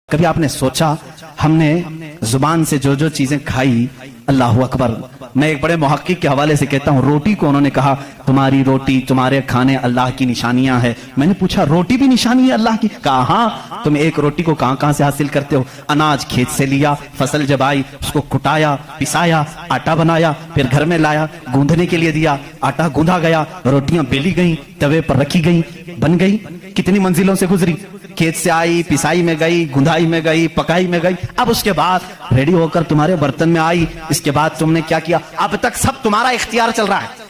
کبھی آپ نے سوچا ہم نے زبان سے جو جو چیزیں کھائی، اللہ اکبر، میں ایک بڑے محقق کے حوالے سے کہتا ہوں، روٹی کو انہوں نے کہا تمہاری روٹی تمہارے کھانے اللہ کی نشانیاں ہیں۔ میں نے پوچھا روٹی بھی نشانی ہے اللہ کی؟ کہا ہاں۔ تم ایک روٹی کو کہاں سے حاصل کرتے ہو؟ اناج کھیت سے لیا، فصل جب آئی اس کو کٹایا، پسایا، آٹا بنایا، پھر گھر میں لایا، گوندھنے کے لیے دیا، آٹا گوندھا گیا، روٹیاں بیلی گئیں، توے پر رکھی گئیں، بن گئی۔ کتنی منزلوں سے گزری، کھیت سے آئی، پسائی میں گئی، گندھائی میں گئی، پکائی میں گئی، اب اس کے بعد ریڈی ہو کر تمہارے برتن میں آئی۔ اس کے بعد تم نے کیا کیا؟ اب تک سب تمہارا اختیار چل رہا ہے،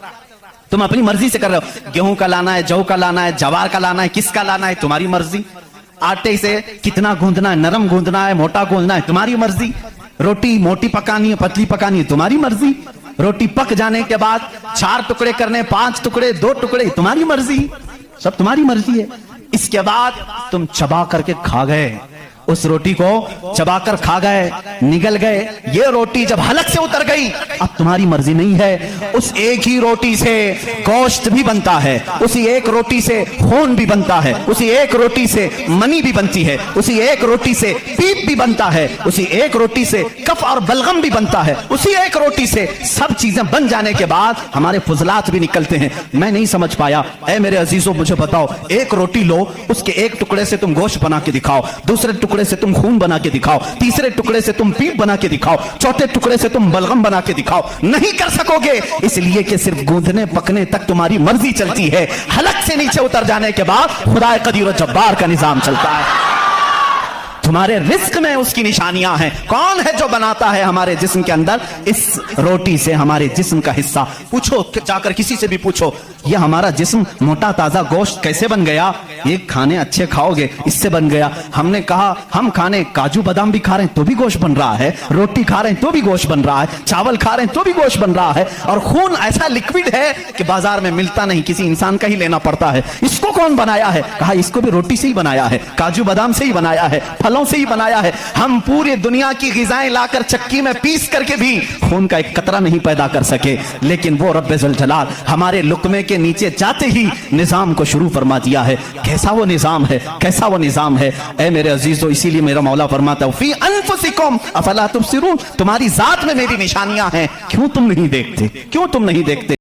تم اپنی مرضی سے کر رہے ہو۔ گیہوں کا لانا ہے، جو کا لانا ہے، جوار کا لانا ہے، کس کا لانا ہے، تمہاری مرضی۔ آٹے سے کتنا گوندھنا ہے، نرم گوندھنا ہے، موٹا گوندھنا ہے، تمہاری مرضی۔ روٹی موٹی پکانی ہے، پتلی پکانی ہے، تمہاری مرضی۔ روٹی پک جانے کے بعد 4 ٹکڑے کرنے، 5 ٹکڑے، 2 ٹکڑے، تمہاری مرضی، سب تمہاری مرضی ہے۔ اس کے بعد تم چبا کر کے کھا گئے، اس روٹی کو چبا کر کھا گئے، نگل گئے۔ یہ روٹی جب حلق سے اتر گئی اب تمہاری مرضی نہیں ہے۔ اس ایک ہی روٹی سے گوشت بھی بنتا ہے، اسی ایک روٹی سے خون بھی بنتا ہے، اسی ایک روٹی سے منی بھی بنتی ہے، اسی ایک روٹی سے پیپ بھی بنتا ہے، اسی ایک روٹی سے کف اور بلغم بھی بنتا ہے، اسی ایک روٹی سے سب چیزیں بن جانے کے بعد ہمارے فضلات بھی نکلتے ہیں۔ میں نہیں سمجھ پایا، اے میرے عزیزوں مجھے بتاؤ، ایک روٹی لو، اس کے ایک ٹکڑے سے تم گوشت بنا کے دکھاؤ، دوسرے ٹکڑے سے تم خون بنا کے دکھاؤ، تیسرے ٹکڑے سے تم پیپ بنا کے دکھاؤ، چوتھے ٹکڑے سے تم بلغم بنا کے دکھاؤ، نہیں کر سکو گے، اس لیے کہ صرف گوندھنے پکنے تک تمہاری مرضی چلتی ہے، حلق سے نیچے اتر جانے کے بعد خدا قدیر و جبار کا نظام چلتا ہے۔ تمہارے رزق میں اس کی نشانیاں ہیں۔ کون ہے جو بناتا ہے ہمارے جسم کے اندر اس روٹی سے ہمارے جسم کا حصہ؟ پوچھو، جا کر کسی سے بھی پوچھو، یہ ہمارا جسم موٹا تازہ گوشت کیسے بن گیا؟ یہ کھانے اچھے کھاؤ گے اس سے بن گیا۔ ہم نے کہا ہم کھانے کاجو بادام بھی کھا رہے ہیں تو بھی گوشت بن رہا ہے، روٹی کھا رہے ہیں تو بھی گوشت بن رہا ہے، چاول کھا رہے ہیں تو بھی گوشت بن رہا ہے، اور خون ایسا لکوڈ ہے کہ بازار میں ملتا نہیں، کسی انسان کا ہی لینا پڑتا ہے۔ اس کو کون بنایا ہے؟ کہا اس کو بھی روٹی سے ہی بنایا ہے، کاجو بادام سے ہی بنایا ہے، پھلوں سے ہی بنایا ہے۔ ہم پورے دنیا کی غذائیں لا کر چکی میں پیس کر کے بھی خون کا ایک قطرہ نہیں پیدا کر سکے، لیکن وہ رب ذوالجلال ہمارے لقمے کے نیچے جاتے ہی نظام کو شروع فرما دیا ہے۔ کیسا وہ نظام ہے، کیسا وہ نظام ہے اے میرے عزیزو! اسی لیے میرا مولا فرماتا ہے فی انفسکم افلا تبصرون، تمہاری ذات میں میری نشانیاں ہیں، کیوں تم نہیں دیکھتے، کیوں تم نہیں دیکھتے؟